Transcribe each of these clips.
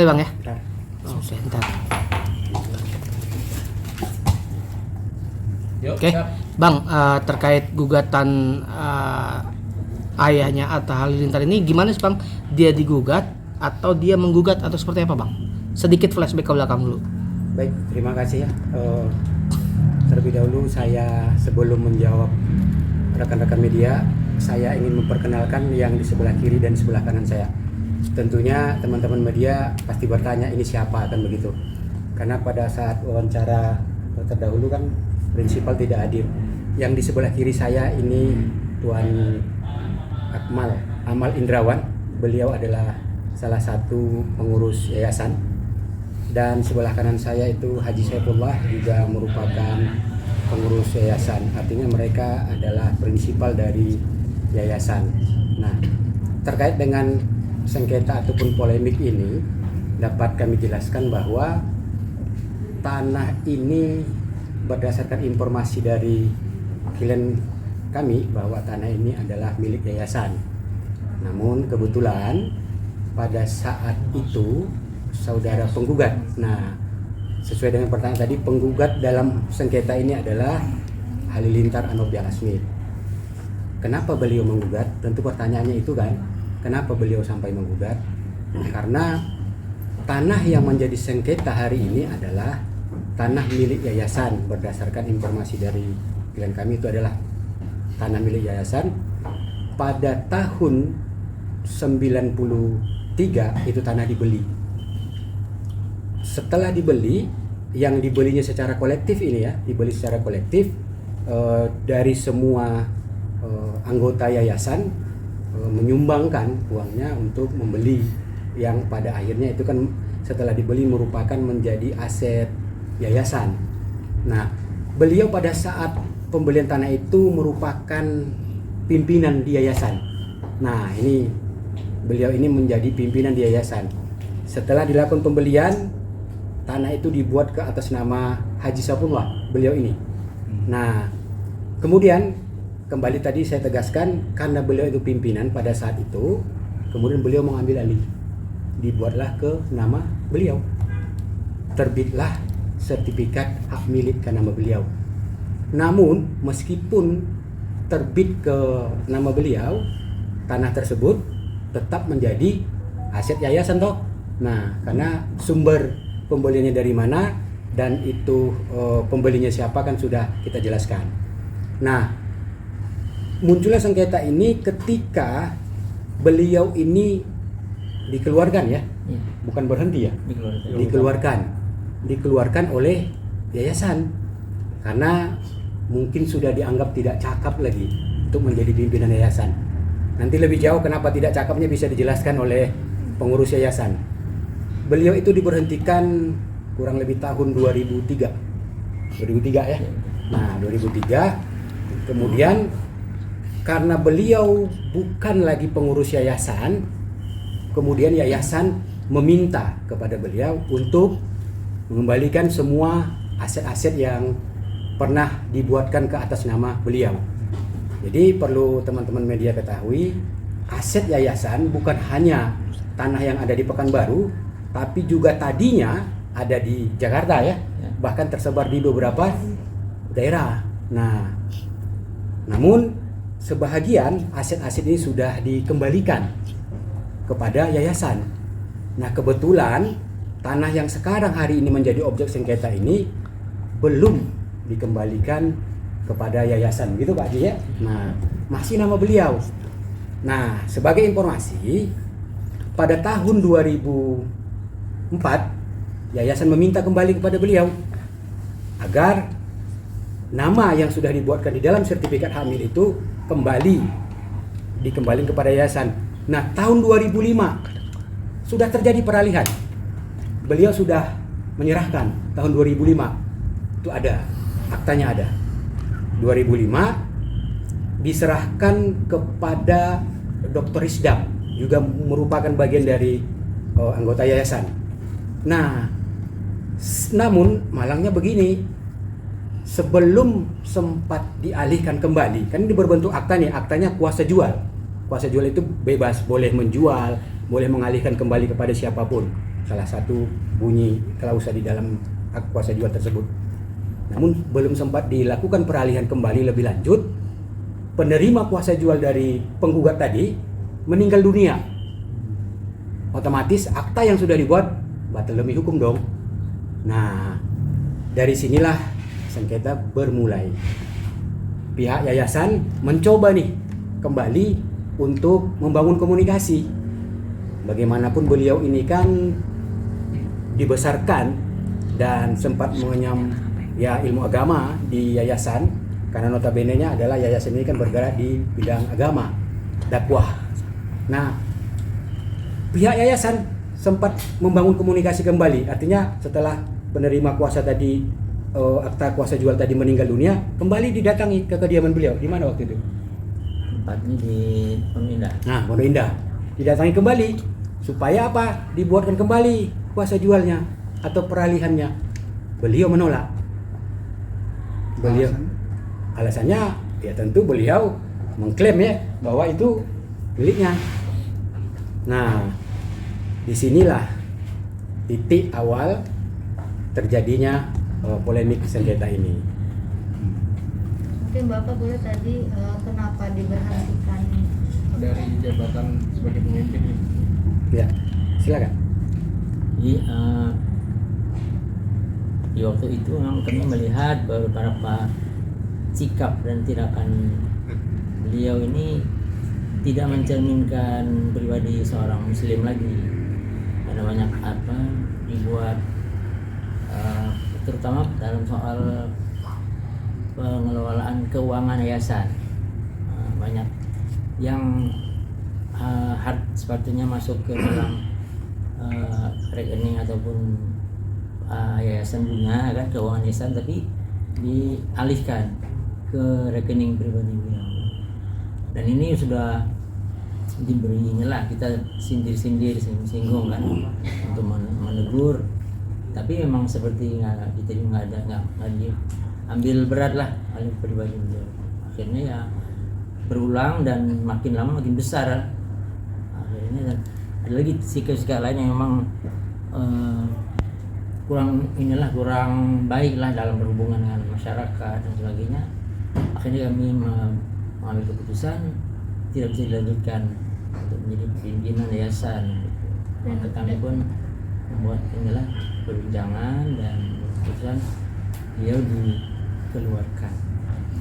Bang ya? Bentar. Oke, ntar. Yuk, Oke, siap. Bang, terkait gugatan ayahnya Atta Halilintar ini gimana sih Bang? Dia digugat atau dia menggugat atau seperti apa Bang? Sedikit flashback ke belakang dulu. Baik, terima kasih ya. Terlebih dahulu saya sebelum menjawab rekan-rekan media, saya ingin memperkenalkan yang di sebelah kiri dan sebelah kanan saya. Tentunya teman-teman media pasti bertanya ini siapa, kan begitu. Karena pada saat wawancara terdahulu kan prinsipal tidak hadir. Yang di sebelah kiri saya ini Tuan Amal Indrawan. Beliau adalah salah satu pengurus yayasan. Dan sebelah kanan saya itu Haji Saifullah, juga merupakan pengurus yayasan. Artinya mereka adalah prinsipal dari yayasan. Nah, terkait dengan sengketa ataupun polemik ini, dapat kami jelaskan bahwa tanah ini berdasarkan informasi dari klien kami bahwa tanah ini adalah milik yayasan. Namun kebetulan pada saat itu saudara penggugat, nah sesuai dengan pertanyaan tadi, penggugat dalam sengketa ini adalah Halilintar Anobya Lasmit. Kenapa beliau menggugat? Tentu pertanyaannya itu kan, kenapa beliau sampai menggugat? Karena tanah yang menjadi sengketa hari ini adalah tanah milik yayasan. Berdasarkan informasi dari klien kami, itu adalah tanah milik yayasan. Pada tahun 93 itu tanah dibeli. Setelah dibeli, yang dibelinya secara kolektif ini ya, dibeli secara kolektif dari semua anggota yayasan menyumbangkan uangnya untuk membeli, yang pada akhirnya itu kan setelah dibeli merupakan menjadi aset yayasan. Nah, beliau pada saat pembelian tanah itu merupakan pimpinan di yayasan. Nah, ini beliau ini menjadi pimpinan di yayasan. Setelah dilakukan pembelian, tanah itu dibuat ke atas nama Haji Saifullah, beliau ini. Nah, kemudian kembali tadi saya tegaskan, karena beliau itu pimpinan pada saat itu, kemudian beliau mengambil alih. Dibuatlah ke nama beliau. Terbitlah sertifikat hak milik ke nama beliau. Namun meskipun terbit ke nama beliau, tanah tersebut tetap menjadi aset yayasan toh. Nah, karena sumber pembeliannya dari mana dan itu pembelinya siapa kan sudah kita jelaskan. Nah, munculnya sengketa ini ketika beliau ini dikeluarkan ya, bukan berhenti ya, dikeluarkan oleh yayasan karena mungkin sudah dianggap tidak cakap lagi untuk menjadi pimpinan yayasan. Nanti lebih jauh kenapa tidak cakapnya bisa dijelaskan oleh pengurus yayasan. Beliau itu diberhentikan kurang lebih tahun 2003 ya. Nah, 2003 kemudian karena beliau bukan lagi pengurus yayasan, kemudian yayasan meminta kepada beliau untuk mengembalikan semua aset-aset yang pernah dibuatkan ke atas nama beliau. Jadi perlu teman-teman media ketahui, aset yayasan bukan hanya tanah yang ada di Pekanbaru, tapi juga tadinya ada di Jakarta ya, bahkan tersebar di beberapa daerah. Nah, namun sebahagian aset-aset ini sudah dikembalikan kepada yayasan. Nah, kebetulan tanah yang sekarang hari ini menjadi objek sengketa ini belum dikembalikan kepada yayasan, gitu Pak Haji ya. Nah, masih nama beliau. Nah, sebagai informasi, pada tahun 2004 yayasan meminta kembali kepada beliau agar nama yang sudah dibuatkan di dalam sertifikat hak milik itu dikembalikan kepada yayasan. Nah, tahun 2005 sudah terjadi peralihan. Beliau sudah menyerahkan tahun 2005. Itu ada, aktanya ada. 2005 diserahkan kepada Dr. Isdam, juga merupakan bagian dari anggota yayasan. Nah, namun malangnya begini, sebelum sempat dialihkan kembali, kan ini berbentuk akta nih, aktanya kuasa jual. Kuasa jual itu bebas, boleh menjual, boleh mengalihkan kembali kepada siapapun. salah satu bunyi klausa di dalam hak kuasa jual tersebut. Namun belum sempat dilakukan peralihan kembali lebih lanjut, penerima kuasa jual dari penggugat tadi meninggal dunia. Otomatis akta yang sudah dibuat batal demi hukum dong. Nah, dari sinilah sengketa bermulai. Pihak yayasan mencoba nih kembali untuk membangun komunikasi. Bagaimanapun beliau ini kan dibesarkan dan sempat mengenyam ya ilmu agama di yayasan, karena notabene-nya adalah yayasan ini kan bergerak di bidang agama, dakwah. Nah, pihak yayasan sempat membangun komunikasi kembali, artinya setelah penerima kuasa tadi akta kuasa jual tadi meninggal dunia, kembali didatangi ke kediaman beliau. Di mana waktu itu? Tempatnya di Pondok Indah. Nah, Pondok Indah. Didatangi kembali supaya apa? Dibuatkan kembali kuasa jualnya atau peralihannya. Beliau menolak. Beliau alasannya ya tentu beliau mengklaim ya bahwa itu miliknya. Nah, disinilah titik awal terjadinya polemik sengketa ini. Mungkin Bapak boleh tadi kenapa diberhentikan dari jabatan sebagai pemimpin ini? Ya, silakan. Jadi di waktu itu memang kami melihat beberapa sikap dan tindakan beliau ini tidak mencerminkan pribadi seorang muslim lagi. Ada banyak dibuat terutama dalam soal pengelolaan keuangan yayasan. Banyak yang sepatutnya masuk ke dalam rekening ataupun yayasan bunga kan, keuangan yayasan, tapi dialihkan ke rekening pribadi beliau. Dan ini sudah diberi kita sindir-sindir, singgung kan untuk menegur, tapi memang seperti nggak diambil berat lah oleh pribadi beliau. Akhirnya ya berulang dan makin lama makin besar. Akhirnya ada lagi sikap-sikap lain yang memang kurang baik lah dalam berhubungan dengan masyarakat dan sebagainya. Akhirnya kami mengambil keputusan tidak bisa dilanjutkan untuk menjadi pimpinan yayasan. Maka kami pun membuat perbincangan dan keputusan beliau dikeluarkan.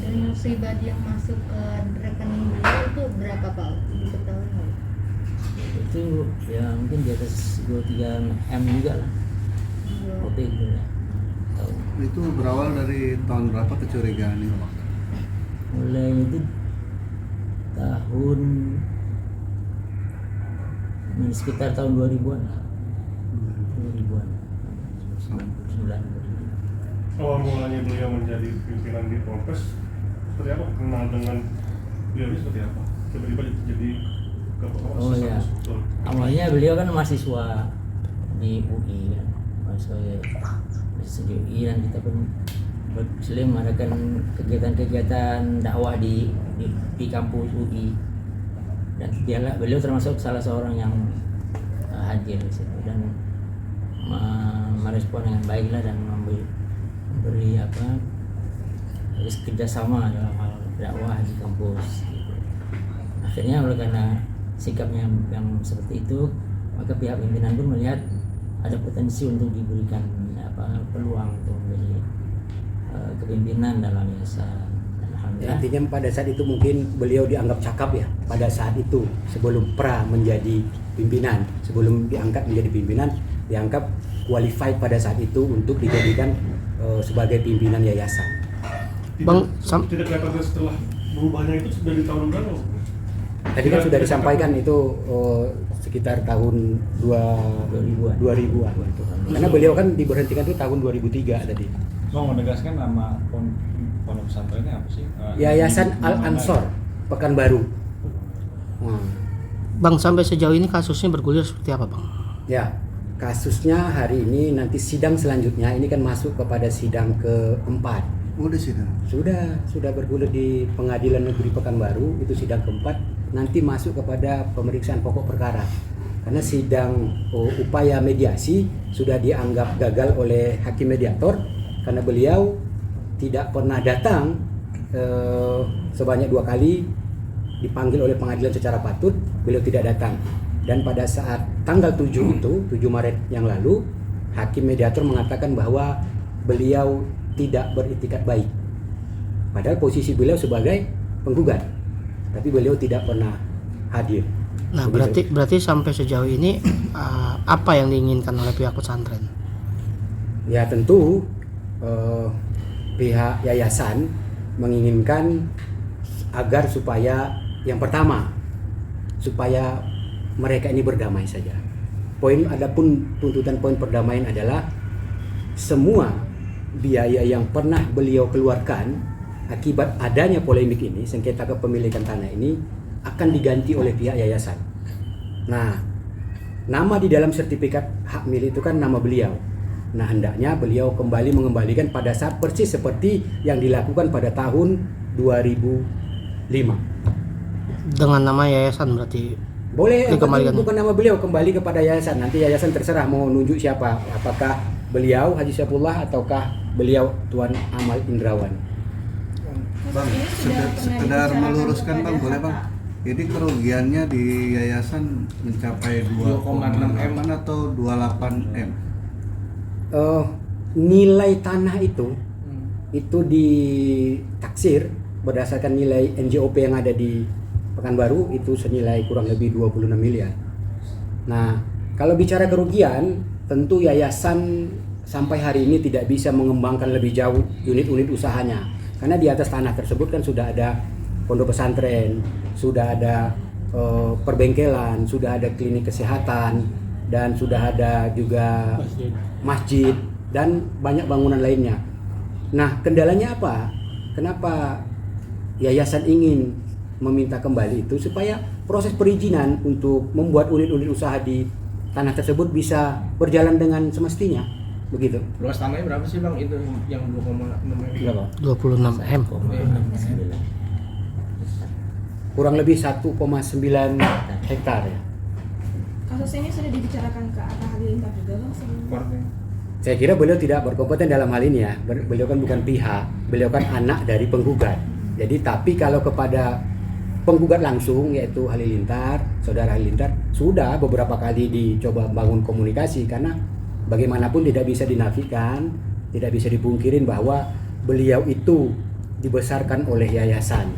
dana pribadi yang masuk ke rekening beliau itu berapa Pak? Diketahui nggak? Itu ya mungkin di atas 23 M juga lah. Waktu itu ya. Tahun. Itu berawal dari tahun berapa kecurigaan ini Pak? Mulai itu tahun sekitar tahun 2000-an lah. 2000-an. 99. Awal mulanya beliau menjadi pimpinan di Polres seperti apa? Kenal dengan beliau ini seperti apa? Tiba-tiba jadi Oh ya, awalnya beliau kan mahasiswa di UI kan, mahasiswa di UI, dan kita pun sering mengadakan kegiatan-kegiatan dakwah di kampus UI, dan beliau termasuk salah seorang yang hadir di situ dan merespon dengan baiklah dan memberi kerjasama dalam hal dakwah di kampus. Gitu. Akhirnya oleh karena sikapnya yang seperti itu, maka pihak pimpinan pun melihat ada potensi untuk diberikan peluang untuk menjadi kepimpinan dalam yayasan. Alhamdulillah. Intinya pada saat itu mungkin beliau dianggap cakap ya pada saat itu, sebelum menjadi pimpinan, sebelum diangkat menjadi pimpinan, dianggap qualified pada saat itu untuk dijadikan sebagai pimpinan yayasan. Tidak kelihatan setelah berubahnya itu dari tahun berapa? Tadi kan sudah disampaikan itu sekitar tahun 2000-an. Karena beliau kan diberhentikan itu tahun 2003 tadi. Mau menegaskan nama pondok pesantrennya apa sih? Yayasan Al-Ansor Pekanbaru. Bang, sampai sejauh ini kasusnya bergulir seperti apa, Bang? Ya, kasusnya hari ini nanti sidang selanjutnya ini kan masuk kepada sidang keempat. Oh, di sini. Sudah bergulir di Pengadilan Negeri Pekanbaru, itu sidang keempat, nanti masuk kepada pemeriksaan pokok perkara. karena sidang upaya mediasi sudah dianggap gagal oleh hakim mediator karena beliau tidak pernah datang sebanyak 2 kali dipanggil oleh pengadilan secara patut, beliau tidak datang. Dan pada saat tanggal 7 itu, 7 Maret yang lalu, hakim mediator mengatakan bahwa beliau tidak beritikat baik. Padahal posisi beliau sebagai penggugat, tapi beliau tidak pernah hadir. Nah, Begitu. berarti sampai sejauh ini apa yang diinginkan oleh pihak pesantren? Ya tentu pihak yayasan menginginkan agar supaya yang pertama supaya mereka ini berdamai saja. Adapun tuntutan poin perdamaian adalah semua biaya yang pernah beliau keluarkan akibat adanya polemik ini, sengketa kepemilikan tanah ini akan diganti oleh pihak yayasan. Nah, nama di dalam sertifikat hak milik itu kan nama beliau. Nah, hendaknya beliau kembali mengembalikan pada saat persis seperti yang dilakukan pada tahun 2005. Dengan nama yayasan berarti. Boleh, Dikembalikan. bukan nama beliau, kembali kepada yayasan. Nanti yayasan terserah mau nunjuk siapa. Apakah beliau Haji Saifullah ataukah beliau Tuan Amal Indrawan. Bang, sekedar meluruskan Bang, boleh Bang? Jadi kerugiannya di yayasan mencapai 2,6 M atau 28 M? Nilai tanah itu ditaksir berdasarkan nilai NJOP yang ada di Pekanbaru itu senilai kurang lebih 26 miliar. Nah, kalau bicara kerugian, tentu yayasan sampai hari ini tidak bisa mengembangkan lebih jauh unit-unit usahanya. Karena di atas tanah tersebut kan sudah ada pondok pesantren, sudah ada perbengkelan, sudah ada klinik kesehatan, dan sudah ada juga masjid dan banyak bangunan lainnya. Nah, kendalanya apa? Kenapa yayasan ingin meminta kembali itu supaya proses perizinan untuk membuat unit-unit usaha di tanah tersebut bisa berjalan dengan semestinya, begitu. Luas tanahnya berapa sih Bang itu yang 2,6 Berapa? 26 M. 1,9. Kurang lebih 1,9 hektar ya. Kasus ini sudah dibicarakan ke Atta Halilintar juga Bang sebelumnya? Saya kira beliau tidak berkompeten dalam hal ini ya. Beliau kan bukan pihak, beliau kan anak dari penggugat. Jadi tapi kalau kepada penggugat langsung yaitu Halilintar, saudara Halilintar, sudah beberapa kali dicoba bangun komunikasi karena bagaimanapun tidak bisa dinafikan, tidak bisa dipungkirin bahwa beliau itu dibesarkan oleh yayasan.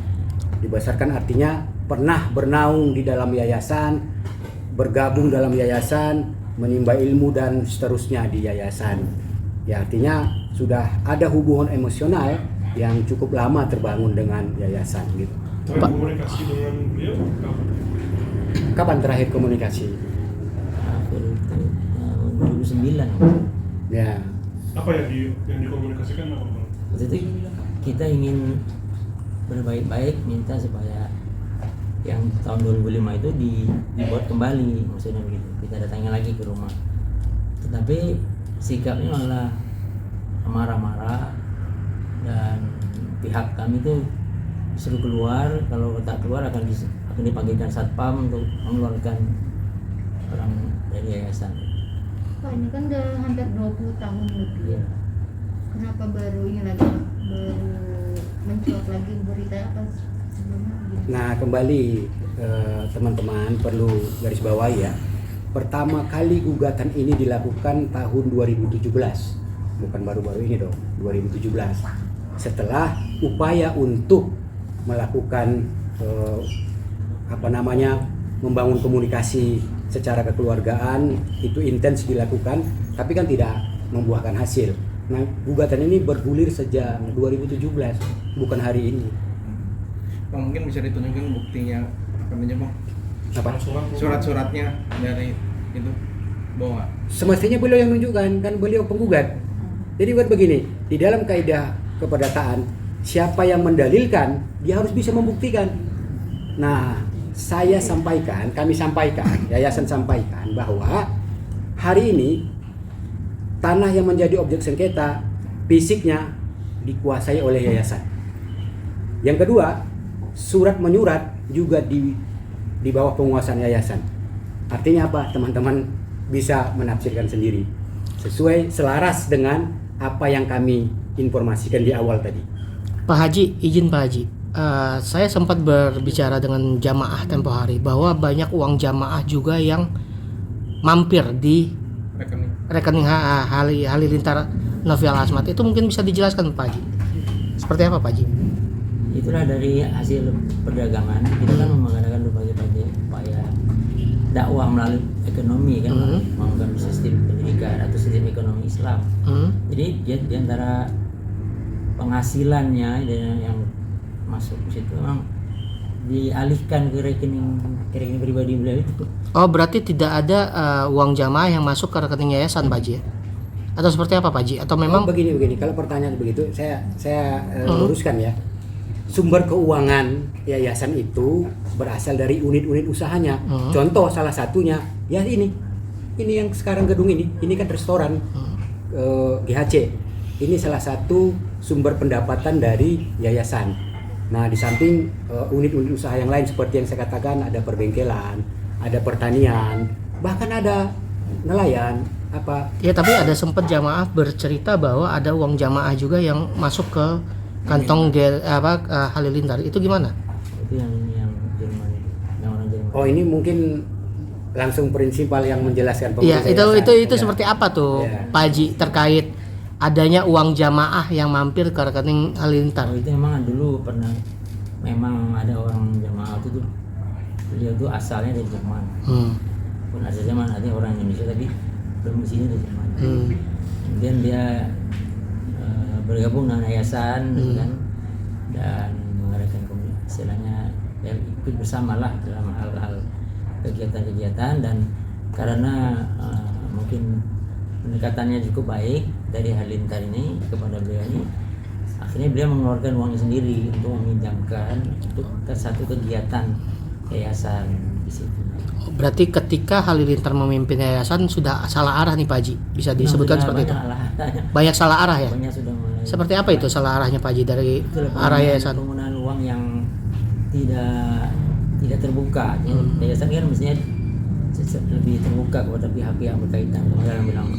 Dibesarkan artinya pernah bernaung di dalam yayasan, bergabung dalam yayasan, menimba ilmu dan seterusnya di yayasan. Ya artinya sudah ada hubungan emosional yang cukup lama terbangun dengan yayasan gitu. Komunikasi dengan beliau Kapan terakhir komunikasi? Akhir itu tahun 2009. Ya. apa yang dikomunikasikan apa Bang? Waktu itu kita ingin berbaik-baik, minta supaya yang tahun 2005 itu dibuat kembali, maksudnya begitu. Kita datangnya lagi ke rumah, tetapi sikapnya malah marah-marah dan pihak kami tuh disuruh keluar. Kalau tak keluar akan dipanggilkan satpam untuk mengeluarkan orang dari yayasan. Pak, ini kan udah hampir 20 tahun lebih. Iya. Kenapa baru ini lagi Pak? Baru mencuat lagi berita apa sebelumnya? Gitu? Nah kembali teman-teman perlu garis bawahi ya. Pertama kali gugatan ini dilakukan tahun 2017, bukan baru-baru ini dong, 2017. Setelah upaya untuk melakukan membangun komunikasi secara kekeluargaan itu intens dilakukan, tapi kan tidak membuahkan hasil. Nah gugatan ini bergulir sejak 2017, bukan hari ini. Bang, mungkin bisa ditunjukkan buktinya apa namanya Bang? Apa? Surat-suratnya dari itu bawa nggak? Semestinya beliau yang menunjukkan, kan beliau penggugat. Jadi buat begini, di dalam kaidah keperdataan, siapa yang mendalilkan, dia harus bisa membuktikan. Nah, kami sampaikan, yayasan sampaikan bahwa hari ini tanah yang menjadi objek sengketa fisiknya dikuasai oleh yayasan. Yang kedua, surat menyurat juga di bawah penguasaan yayasan. Artinya apa? Teman-teman bisa menafsirkan sendiri sesuai selaras dengan apa yang kami informasikan di awal tadi. Pak Haji, izin Pak Haji. Saya sempat berbicara dengan jamaah tempo hari bahwa banyak uang jamaah juga yang mampir di rekening Halilintar Novel Asmat. Itu mungkin bisa dijelaskan Pak Haji. Seperti apa Pak Haji? Itulah dari hasil perdagangan kita kan mengadakan berbagai upaya dakwah melalui ekonomi kan, menggunakan sistem pendidikan atau sistem ekonomi Islam. Jadi di antara penghasilannya dan yang masuk ke situ memang dialihkan ke rekening pribadi beliau itu. Oh, berarti tidak ada uang jamaah yang masuk ke rekening yayasan Pak Haji ya? Atau seperti apa Pak Haji? Atau memang begini, kalau pertanyaan begitu saya luruskan ya. Sumber keuangan yayasan itu berasal dari unit-unit usahanya. Contoh salah satunya ya ini yang sekarang gedung ini kan restoran GHC. Ini salah satu sumber pendapatan dari yayasan. Nah, di samping unit-unit usaha yang lain seperti yang saya katakan, ada perbengkelan, ada pertanian, bahkan ada nelayan apa. Ya, tapi ada sempat jamaah bercerita bahwa ada uang jamaah juga yang masuk ke kantong Halilintar. Itu gimana? Itu yang Jerman, yang orang Jerman. Oh, ini mungkin langsung prinsipal yang menjelaskan Iya, pengurus itu yayasan. seperti apa tuh Ya. Pak Haji terkait adanya uang jamaah yang mampir ke rekening Halilintar? Itu memang dulu pernah memang ada orang jamaah itu tuh beliau tuh asalnya dari Jerman. Pun asal Jerman, ada orang Indonesia tapi domisilinya di Jerman. Kemudian dia bergabung dengan yayasan kan, dan mengadakan istilahnya ya, ikut bersamalah dalam hal-hal kegiatan-kegiatan, dan karena mungkin pendekatannya cukup baik dari Halilintar ini kepada beliau ini, akhirnya beliau mengeluarkan uangnya sendiri untuk meminjamkan untuk satu kegiatan yayasan di situ. Berarti ketika Halilintar memimpin yayasan sudah salah arah nih Pak Haji, bisa disebutkan seperti itu? Banyak salah arah ya? Pokoknya sudah mulai. Seperti apa itu salah arahnya Pak Haji dari Itulah arah yayasan? penggunaan uang yang tidak terbuka. Yayasan kan mestinya lebih terbuka kepada pihak-pihak berkaitan dalam bilang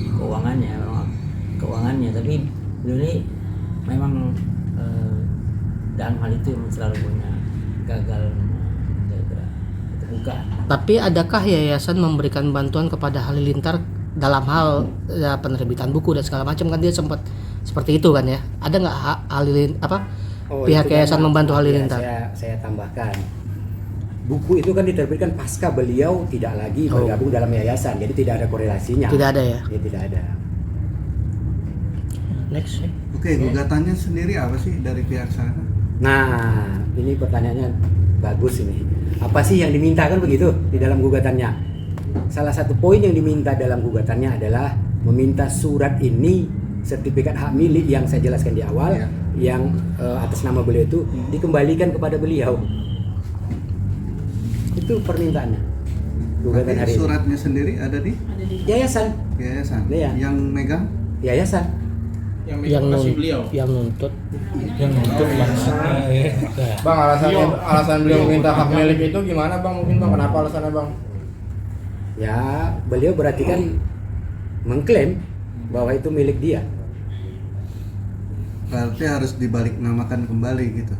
keuangannya, tapi beliau ini memang dalam hal itu selalu punya gagal menjaga terbuka. Tapi adakah yayasan memberikan bantuan kepada Halilintar dalam hal penerbitan buku dan segala macam, kan dia sempat seperti itu kan ya? Ada nggak pihak itu yayasan kan, membantu Halilintar? Saya tambahkan, buku itu kan diterbitkan pasca beliau tidak lagi bergabung dalam yayasan, jadi tidak ada korelasinya. Tidak ada ya? Ya, tidak ada. Next. Oke, gugatannya sendiri apa sih dari pihak sana? Nah, ini pertanyaannya bagus ini. Apa sih yang diminta kan begitu di dalam gugatannya? Salah satu poin yang diminta dalam gugatannya adalah meminta surat ini, sertifikat hak milik yang saya jelaskan di awal, yang atas nama beliau itu dikembalikan kepada beliau. Itu permintaannya. Gugatan Tapi hari ini. suratnya sendiri ada di Yayasan. yayasan. Iya. Yang megang Yayasan. Yang nuntut Bang, alasan beliau minta hak milik itu gimana Bang? Mungkin Bang, kenapa alasannya Bang? Ya, beliau berarti kan mengklaim bahwa itu milik dia. berarti harus dibalik namakan kembali gitu.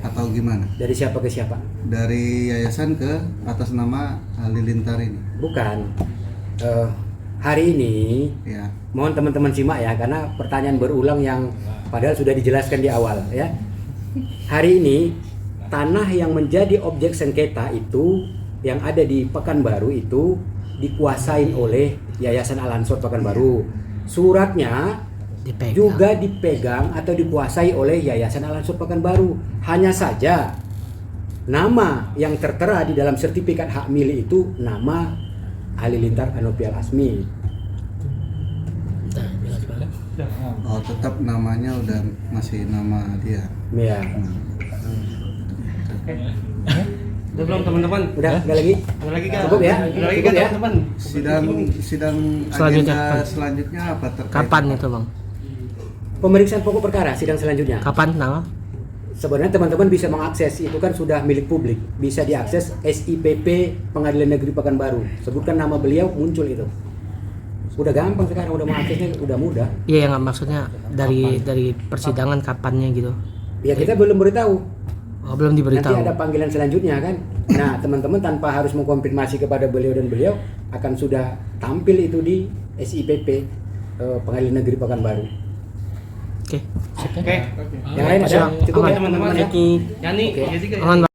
Atau gimana? Dari siapa ke siapa? Dari yayasan ke atas nama Halilintar ini. Bukan. Hari ini Ya. mohon teman-teman simak ya, karena pertanyaan berulang yang padahal sudah dijelaskan di awal ya. Hari ini tanah yang menjadi objek sengketa itu yang ada di Pekanbaru itu dikuasain oleh Yayasan Al-Ansor Pekanbaru. Suratnya juga dipegang atau dikuasai oleh Yayasan Al-Ansor Pekanbaru. Hanya saja nama yang tertera di dalam sertifikat hak milik itu nama Halilintar Anopial Asmi. Oh, tetap namanya udah masih nama dia. Ya. Udah belum teman-teman? Udah lagi? Ada lagi kan? Cukup ya? Ada lagi Cukup kan ya? teman-teman? Sidang Selanjutnya, agenda kapan? selanjutnya apa terkait? Kapan itu Bang? Pemeriksaan pokok perkara sidang selanjutnya. Kapan tanggal? sebenarnya teman-teman bisa mengakses, itu kan sudah milik publik, bisa diakses SIPP Pengadilan Negeri Pekanbaru. Sebutkan nama beliau, muncul itu. Udah gampang sekarang, udah mengaksesnya udah mudah. Iya, yang maksudnya dari persidangan kapannya gitu. Ya kita belum beritahu. Oh, belum diberitahu. Nanti ada panggilan selanjutnya kan. Nah, teman-teman tanpa harus mengkonfirmasi kepada beliau dan beliau akan sudah tampil itu di SIPP Pengadilan Negeri Pekanbaru. Oke. Yang lain ada? Cukup Aman. ya teman-teman ya? Aman.